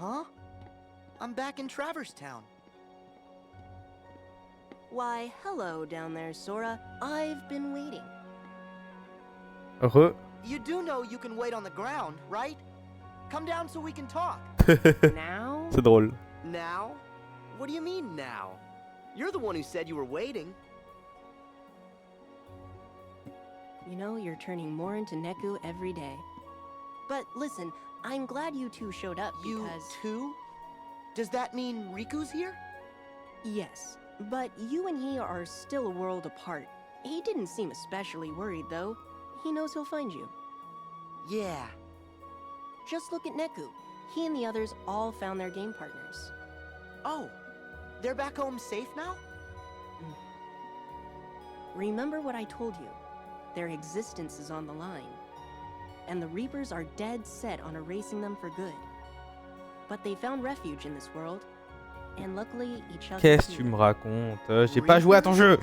Huh? I'm back in Traverse Town. Why, hello down there, Sora. I've been waiting. Heureux. You do know you can wait on the ground, right? Come down so we can talk. Now? C'est drôle. Now? What do you mean now? You're the one who said you were waiting. You know, you're turning more into Neku every day. But listen, I'm glad you two showed up You because... too? Does that mean Riku's here? Yes, but you and he are still a world apart. He didn't seem especially worried, though. He knows he'll find you. Yeah. Just look at Neku. He and the others all found their game partners. Oh, they're back home safe now? Remember what I told you. Their existence is on the line. And the Reapers are dead set on erasing them for good. But they found refuge in this world. And luckily, each other Qu'est-ce que tu too. me racontes? J'ai pas joué à ton jeu.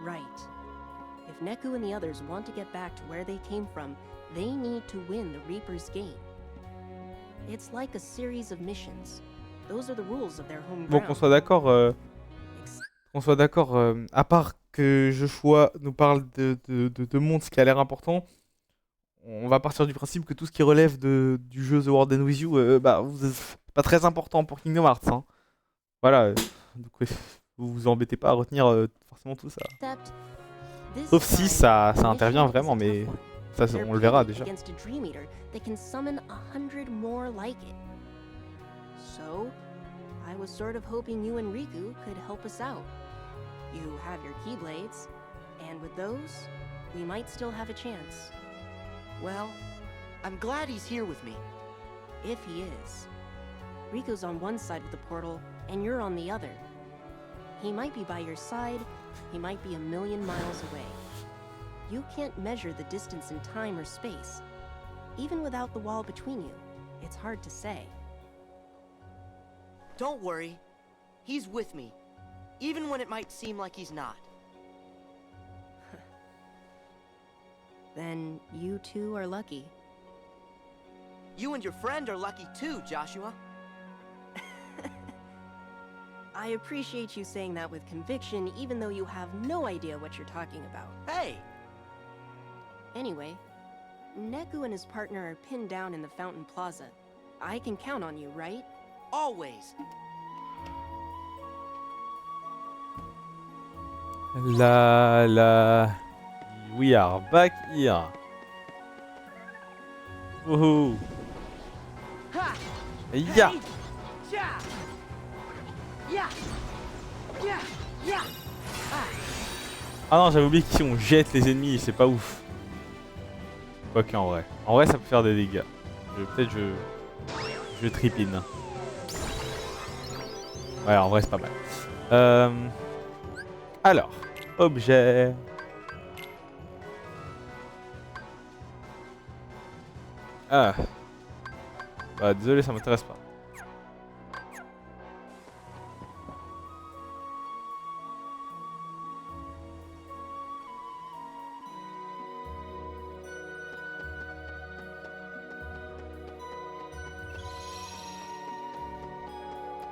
Right. If Neku and the others want to get back to where they came from, they need to win the Reaper's game. It's like a series of missions. Those are the rules of their home Bon, ground. qu'on soit d'accord, à part que Joshua nous parle de mondes, ce qui a l'air important, on va partir du principe que tout ce qui relève du jeu The World Ends With You, c'est pas très important pour Kingdom Hearts. Hein. Voilà, donc vous vous embêtez pas à retenir forcément tout ça. Except this Sauf si time, ça the intervient mission is vraiment, a mais tough one. ça They're on le verra pitted déjà. against a Dream Eater that can summon 100 more like it. So, I was sort of hoping you and Riku could help us out. You have your Keyblades, and with those, we might still have a chance. Well, I'm glad he's here with me. If he is. Riku's on one side of the portal, and you're on the other. He might be by your side, he might be a million miles away. You can't measure the distance in time or space. Even without the wall between you, it's hard to say. Don't worry. He's with me. Even when it might seem like he's not. Then you two are lucky. You and your friend are lucky too, Joshua. I appreciate you saying that with conviction, even though you have no idea what you're talking about. Hey! Anyway, Neku and his partner are pinned down in the Fountain Plaza. I can count on you, right? Always. We are back here. Woohoo. Ha! Ya. Ja! Ya! Ya! Ya! Ah non, j'avais oublié qu'ici on jette les ennemis, c'est pas ouf. Quoique en vrai. En vrai, ça peut faire des dégâts. Peut-être je tripine. Ouais, en vrai, c'est pas mal. Alors, objet. Ah. Bah, désolé, ça m'intéresse pas.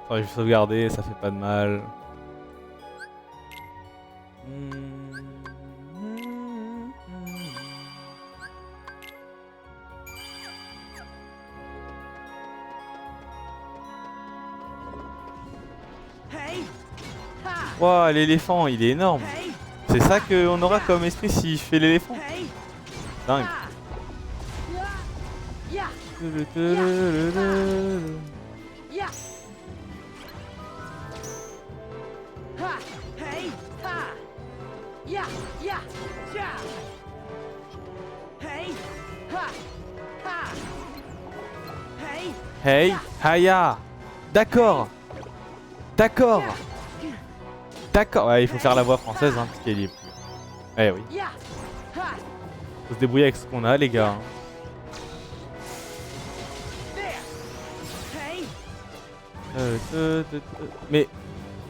Attends, je vais sauvegarder, ça fait pas de mal. Hey! Ha! Wow, l'éléphant, il est énorme. Hey! C'est ça qu'on aura comme esprit si je fais l'éléphant. Hey! Dingue. Ha! Ya! Ya! Ha! Hey! Ha! Ya! Ya! Ja! Hey! Ha! Ha! Hey! Hey, Haya. D'accord. D'accord. D'accord. Ouais, il faut faire la voix française, hein, parce qu'elle y est plus. Eh oui. Ya! Ha! Faut se débrouiller avec ce qu'on a, les gars. Hein. There! Hey! Mais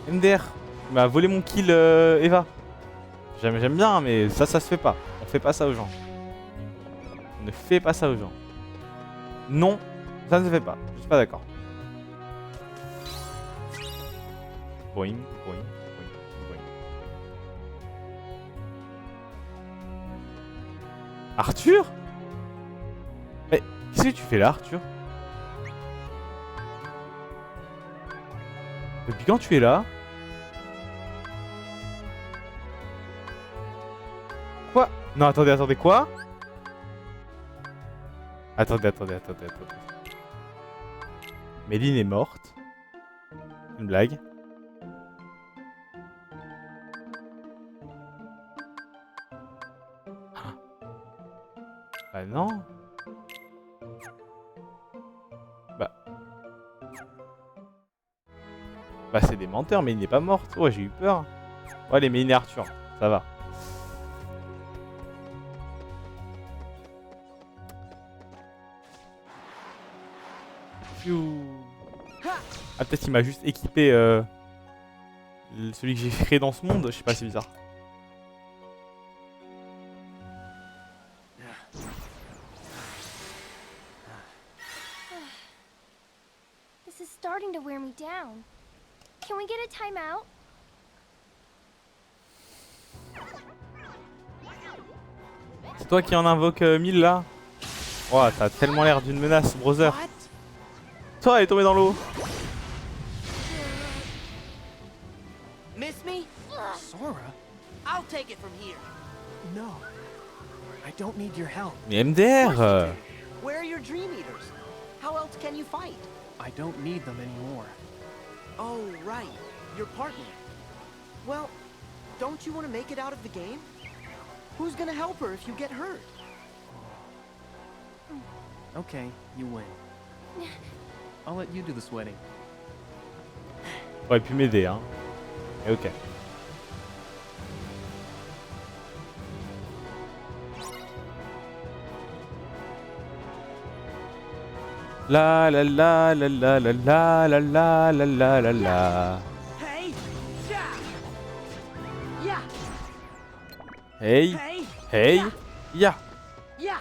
MDR, il m'a volé mon kill, Eva. J'aime bien, mais ça se fait pas. On fait pas ça aux gens. On ne fait pas ça aux gens. Non, ça ne se fait pas. Je suis pas d'accord. Boing, boing, boing, boing. Arthur? Mais qu'est-ce que tu fais là, Arthur? Depuis quand tu es là? Quoi? Non, attendez, attendez, quoi? Attendez. Méline est morte. Une blague. Ah. Bah non. Bah c'est des menteurs, mais il n'est pas morte. Ouais, j'ai eu peur. Ouais, les Méline et Arthur, ça va. Piou. Ah, peut-être qu'il m'a juste équipé celui que j'ai créé dans ce monde. Je sais pas, c'est bizarre. This is starting to wear me down. Can we get a timeout? C'est toi qui en invoque 1000 là? Oh, t'as tellement l'air d'une menace, brother. What? Toi, elle est tombée dans l'eau. Miss me? Sora? I'll take it from here. No. I don't need your help. Mais Of course MDR you do. Where are your Dream Eaters? How else can you fight? I don't need them anymore. Oh, right. Your partner. Well, don't you want to make it out of the game? Who's gonna help her if you get hurt? Okay, you win. I'll let you do the sweating. Aurait pu m'aider, hein. Mais ok. La la la la la la la la la la la la la. Hey! Yeah! Hey, Hey! hey, ya. Yeah!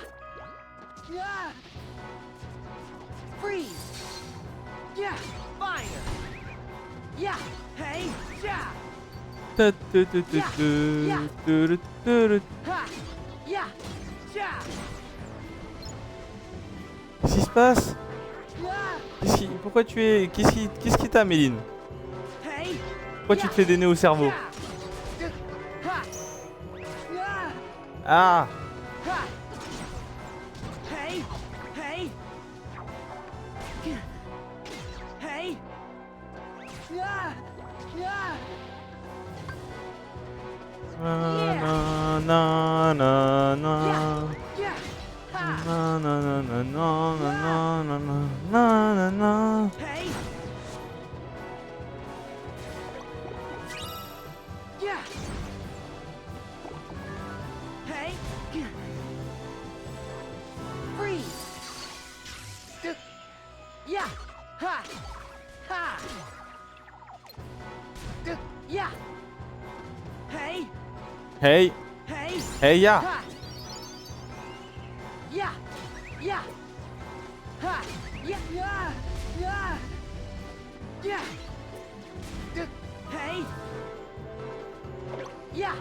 Yeah! Freeze! Yeah! Fire! Yeah! Hey! Yeah! Tu, tu, tu, tu, tu, tu, tu, tu. Ha! Yeah! Yeah! Qu'est-ce qui se passe? Yeah! Pourquoi tu es... Qu'est-ce qui t'a, Méline? Hey! Pourquoi tu te fais des nœuds au cerveau? Yeah! Ha! Yeah! Ah! Ha! Hey! Hey! Hey! Yeah! Yeah! Na na na na. Yeah! Ha! Na na na na na na na na na na. Hey! Yeah! Hey! Freeze! Yeah! Ha! Ha! Yeah! Hey! Hey, Hey! hey, ya. Ha! Yeah! Yeah! Ha! Yeah! Yeah! Yeah! Yeah! Hey! Yeah!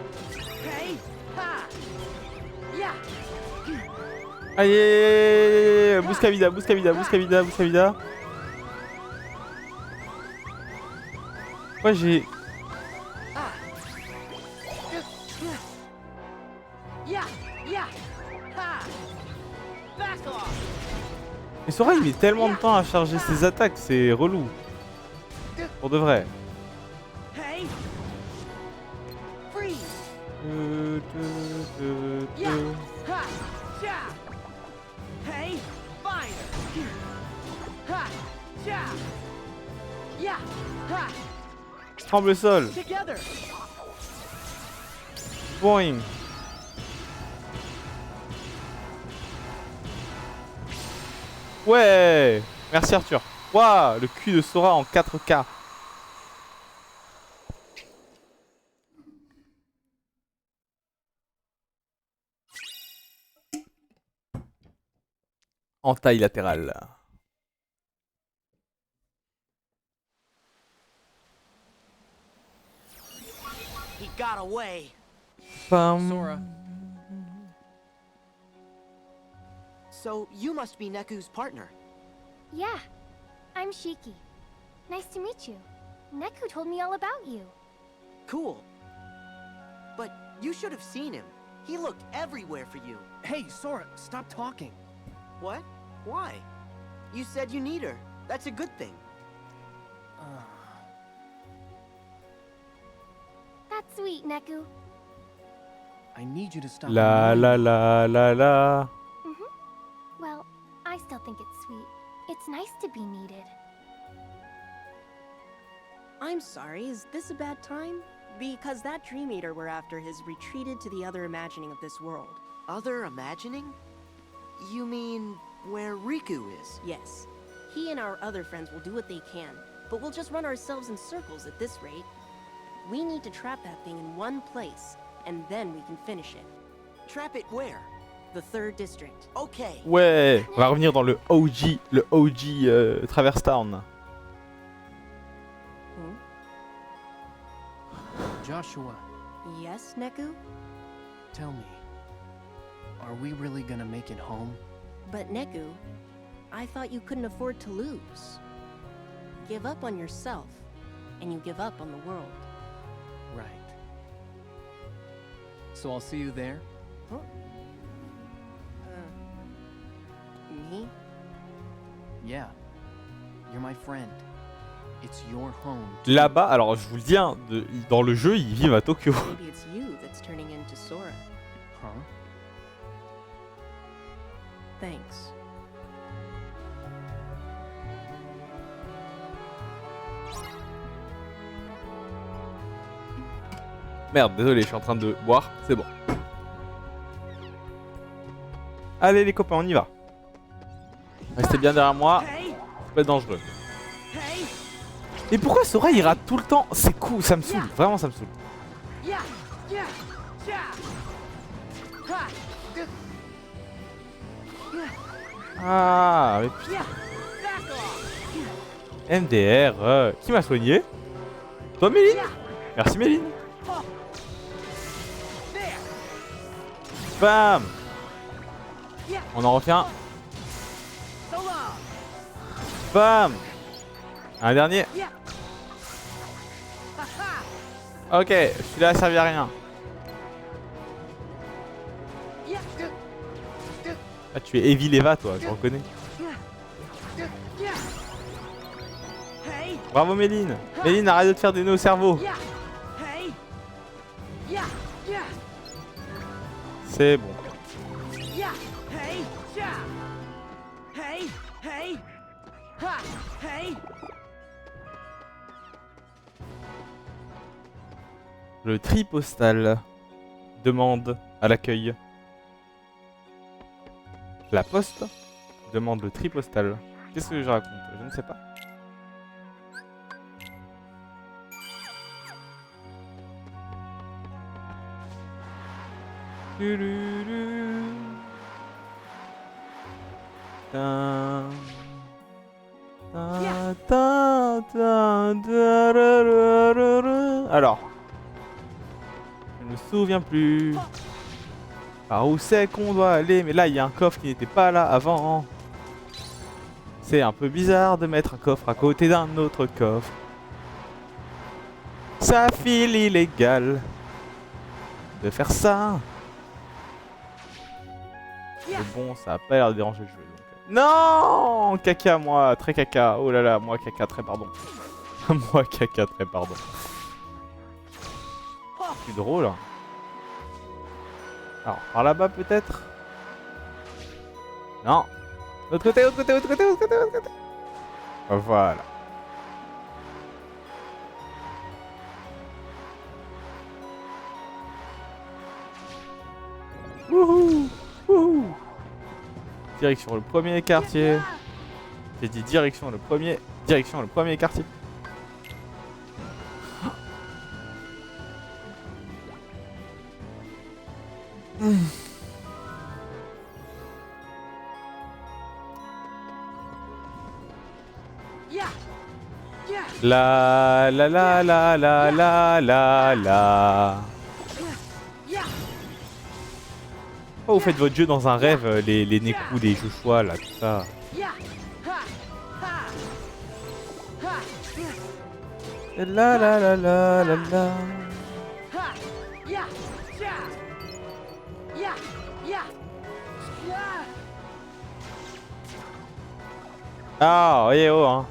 Hey! Ha! Yeah! Aïe, aïe, aïe, aïe, Bouscavida, Bouscavida, Bouscavida, Bouscavida. Moi j'ai... Ah! Yeah! Yeah! Ha! Back off! Mais Sora il met tellement de temps à charger ses attaques, c'est relou. Pour de vrai. Hey! Freeze! Yeah! Ha! Ja! Hey! Fire! Ha! Ja! Yeah! Ha! Tremble le sol. Together! Boing. Ouais. Merci Arthur. Waouh, le cul de Sora en 4K. En taille latérale. got away. Pam. Sora. So you must be Neku's partner. Yeah, I'm Shiki. Nice to meet you. Neku told me all about you. Cool. But you should have seen him. He looked everywhere for you. Hey, Sora, stop talking. What? Why? You said you need her. That's a good thing. That's sweet, Neku. I need you to stop. La annoying la me. la la la. Well, I still think it's sweet. It's nice to be needed. I'm sorry, is this a bad time? Because that Dream Eater we're after has retreated to the other imagining of this world. Other imagining? You mean where Riku is? Yes. He and our other friends will do what they can, but we'll just run ourselves in circles at this rate. We need to trap that thing in one place, and then we can finish it. Trap it where? The third district. Okay. Ouais, on va revenir dans le OG Traverse Town. Joshua, Yes, Neku? tell me, are we really gonna make it home? But Neku, I thought you couldn't afford to lose. Give up on yourself, and you give up on the world. Right. So I'll see you there? Me? Yeah. You're my friend. It's your home. too. Là-bas, alors je vous le dis, hein, dans le jeu, ils vivent à Tokyo. Maybe it's you that's turning into Sora. Huh? Thanks. Merde, désolé, je suis en train de boire, c'est bon. Allez les copains, on y va. Restez bien derrière moi, Hey! ça peut être dangereux. Hey! Et pourquoi Sora il rate tout le temps? C'est cool, ça me saoule, vraiment ça me saoule. Yeah! Yeah! Yeah! Ha! Ah, mais putain. Yeah! Back off! MDR, qui m'a soigné? Toi Méline? Merci Méline. There! Bam. Yeah! On en refait un. So long! Bam. Un dernier. Yeah! Ha-ha! Ok, celui-là a servi à rien. Yeah! Ah, tu es Evil Eva toi, je reconnais. Yeah! Hey! Bravo Méline. Méline, arrête de te faire des nœuds au cerveau. Yeah! Hey! Yeah! Yeah! C'est bon. Yeah! Hey! Yeah! Hey! Hey! Ha! Hey! Le tri postal demande à l'accueil. La poste demande le tri postal. Qu'est-ce que je raconte? Je ne sais pas. Tin. Tin, tin, tin, tarararara. Alors, je ne me souviens plus par où c'est qu'on doit aller, mais là il y a un coffre qui n'était pas là avant. C'est un peu bizarre de mettre un coffre à côté d'un autre coffre. Ça file illégal de faire ça. Mais bon, ça a pas l'air de déranger le jeu. Donc. Non, caca, moi, très caca. Oh là là, moi, caca, très pardon. Moi, caca, très pardon. C'est drôle. Alors, par là-bas peut-être. Non. L'autre côté, l'autre côté, l'autre côté, l'autre côté, l'autre côté. Voilà. Wouhou, wouhou. Direction le premier quartier. J'ai dit direction le premier quartier. Yeah! Yeah! La la la la la la la la. Oh, vous faites votre jeu dans un rêve, les Neku, les Joshua, là, tout ça. La la la la la la. Ah, oui, oh, hein.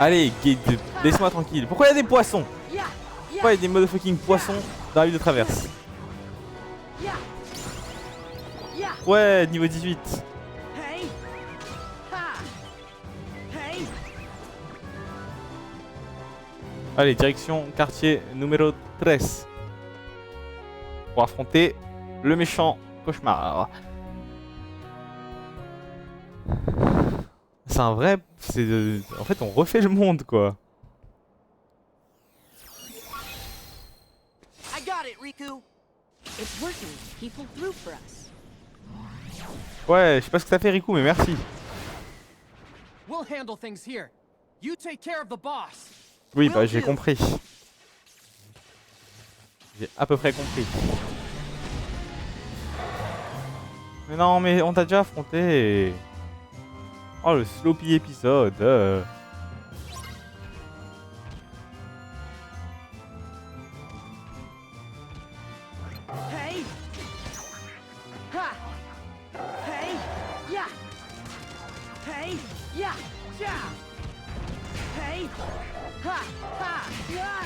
Allez, laisse-moi tranquille. Pourquoi il y a des poissons? Pourquoi il y a des motherfucking poissons dans la ville de traverse? Ouais, niveau 18. Allez, direction quartier numéro 13. Pour affronter le méchant cauchemar. C'est un vrai... En fait, on refait le monde, quoi. I got it, Riku. It's working. He pulled through for us. Ouais, je sais pas ce que ça fait, Riku, mais merci. We'll handle things here. You take care of the boss. Oui, bah j'ai compris. J'ai à peu près compris. Mais non, mais on t'a déjà affronté. Oh, le sloppy épisode. Hey. Ha. Hey. Yeah. Hey. Yeah. Yeah. Hey. Ha. Ha. Yeah.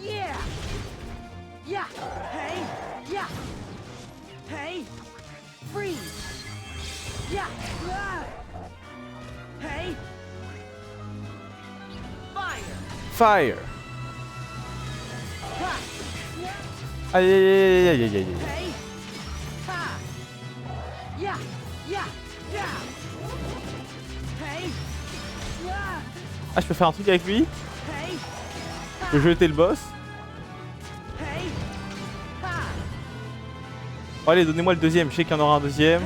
Yeah. Yeah. Hey. Yeah. Hey. Freeze. Yeah. Yeah. Hey. Fire. Fire. Ha. Yeah. Aïe aïe aïe aïe aïe aïe aïe. Hey. Ha. Yeah. Yeah. Yeah. Hey. Yeah. Ah, je peux faire un truc avec lui? Hey. Je peux jeter le boss? Hey. Ha. Oh, allez, donnez-moi le deuxième. Je sais qu'il y en aura un deuxième.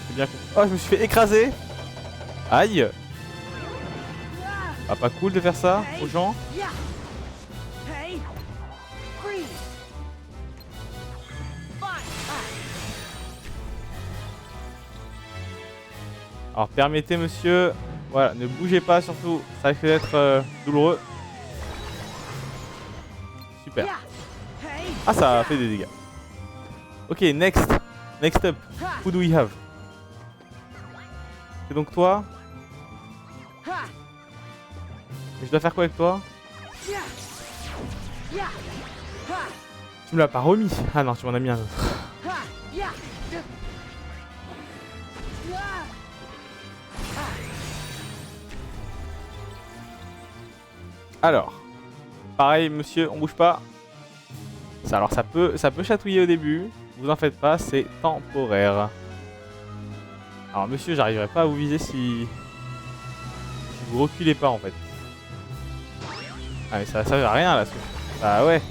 C'est bien compris. Oh, je me suis fait écraser. Aïe. Ah, pas cool de faire ça aux gens. Yeah. Hey. Freeze. Fire. Alors, permettez, monsieur. Voilà, ne bougez pas surtout. Ça risque d'être douloureux. Super. Yeah. Hey. Ah, ça a fait des dégâts. Ok, next. Next up. Who do we have? C'est donc toi. Ha. Et je dois faire quoi avec toi? Yeah. Yeah. Ha. Tu me l'as pas remis. Ah non, tu m'en as mis un autre. Ha. Yeah. Yeah. Alors, pareil, monsieur, on bouge pas. Alors ça peut chatouiller au début. Vous en faites pas, c'est temporaire. Alors monsieur, j'arriverai pas à vous viser si vous reculez pas en fait. Ah mais ça sert à rien là. Ah ouais.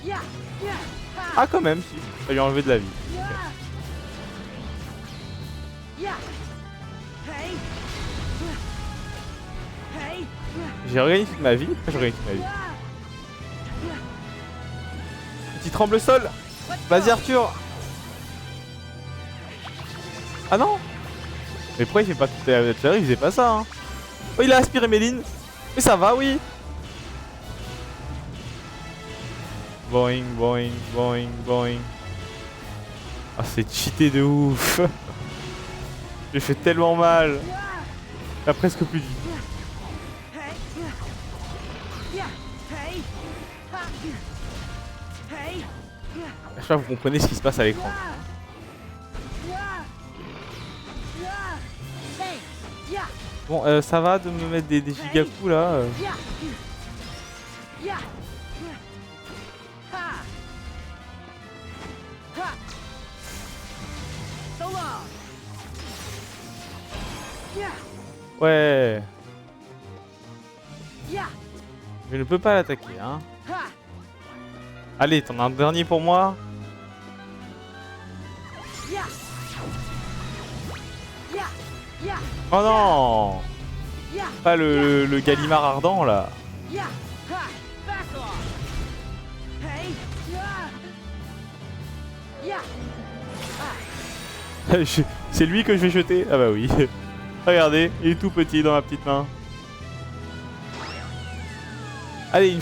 Yeah. Yeah. Ha. Ah quand même, si. Ça lui a enlevé de la vie. Yeah. Yeah. Hey. Hey. J'ai regagné toute ma vie. J'ai regagné toute ma vie. Petit tremble sol. Vas-y Arthur. Ah non. Mais pourquoi il fait pas tout à l'heure? Il faisait pas ça hein. Oh il a aspiré Méline. Mais ça va oui. Boing boing boing boing. Ah c'est cheaté de ouf. J'ai fait tellement mal. Il a presque plus de vie. Je sais pas, vous comprenez ce qui se passe à l'écran. Bon, ça va de me mettre des giga-coups là Ouais. Je ne peux pas l'attaquer, hein. Allez, t'en as un dernier pour moi? Oh non! Pas le Gallimard ardent là. C'est lui que je vais jeter? Ah bah oui. Regardez, il est tout petit dans ma petite main. Allez,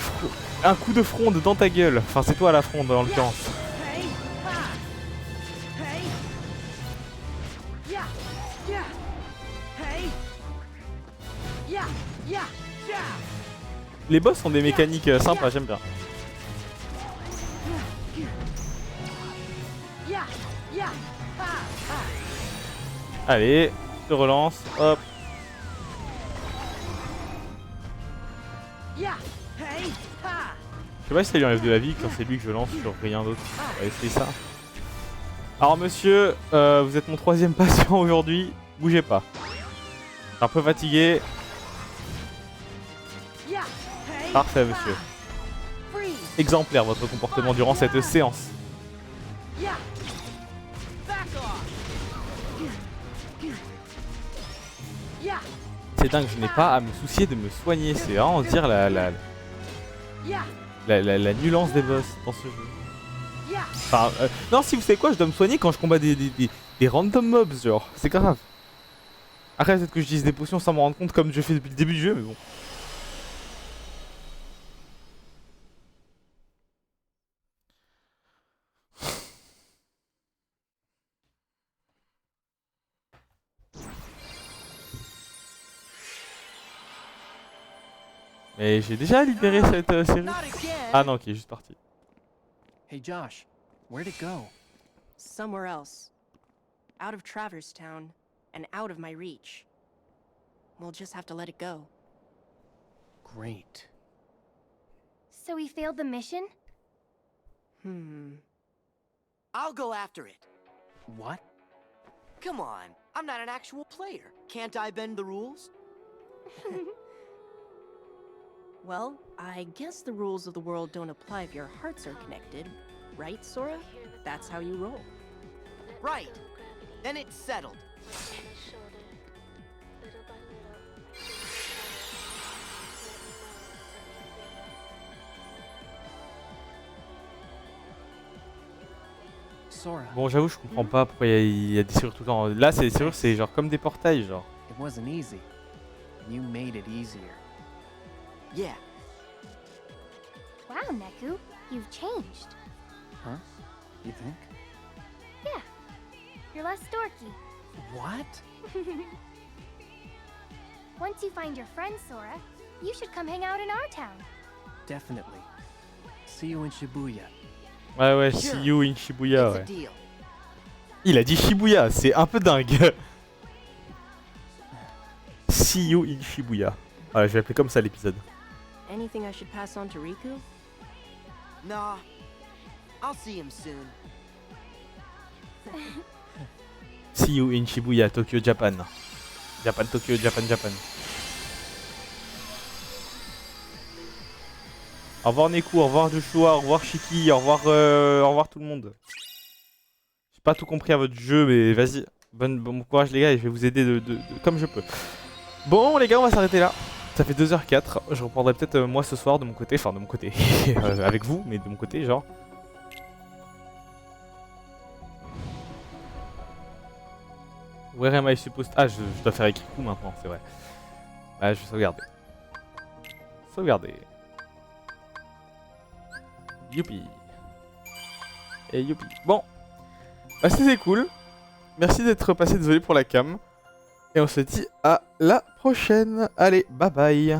un coup de fronde dans ta gueule. Enfin, c'est toi la fronde en l'occurrence. Les boss ont des mécaniques sympas, j'aime bien. Allez, je relance, hop. Je sais pas si ça lui enlève de la vie quand c'est lui que je lance sur rien d'autre. On va essayer ça. Alors monsieur, vous êtes mon 3e patient aujourd'hui. Bougez pas. Un peu fatigué. Parfait monsieur. Exemplaire votre comportement durant cette séance. C'est dingue, je n'ai pas à me soucier de me soigner. C'est vraiment dire la nuance des boss dans ce jeu. Enfin, non, si vous savez quoi, je dois me soigner quand je combats des random mobs, genre. C'est grave. Après, peut-être que je utilise des potions sans m'en rendre compte comme je fais depuis le début du jeu, mais bon. Mais j'ai déjà libéré cette série. Ah non, ok, juste parti. Hey Josh, where'd it go? Somewhere else. Out of Traverse Town, and out of my reach. We'll just have to let it go. Great. So we failed the mission? I'll go after it. What? Come on, I'm not an actual player. Can't I bend the rules? Well, I guess the rules of the world don't apply if your hearts are connected, right, Sora? That's how you roll. Right. Then it's settled. Sora, Bon, j'avoue, je comprends pas pourquoi il y a des serrures tout le temps. Là, c'est des serrures, c'est genre comme des portails, genre. it wasn't easy. You made it easier. Yeah. Wow, Neku, you've changed. Huh? You think? Yeah, you're less dorky. What? Once you find your friend, Sora, you should come hang out in our town. Definitely. See you in Shibuya. Ouais, ouais, see you in Shibuya, It's a ouais. deal. Il a dit Shibuya, c'est un peu dingue. See you in Shibuya. Voilà, je vais appeler comme ça l'épisode. Anything I should pass on to Riku? Nah. I'll see him soon. See you in Shibuya, Tokyo, Japan. Japan, Tokyo, Japan, Japan. Au revoir Neku, au revoir Joshua, au revoir Shiki, au revoir tout le monde. J'ai pas tout compris à votre jeu, mais vas-y. Bon courage les gars et je vais vous aider comme je peux. Bon les gars, on va s'arrêter là. Ça fait 2h04. Je reprendrai peut-être moi ce soir de mon côté. Enfin de mon côté. Avec vous, mais de mon côté genre. Where am I supposed... Ah, je dois faire Ekiku maintenant, c'est vrai. Ouais, je vais sauvegarder. Sauvegarder. Youpi. Et youpi. Bon. Bah c'était cool. Merci d'être passé, désolé pour la cam. Et on se dit à la prochaine. Allez, bye bye.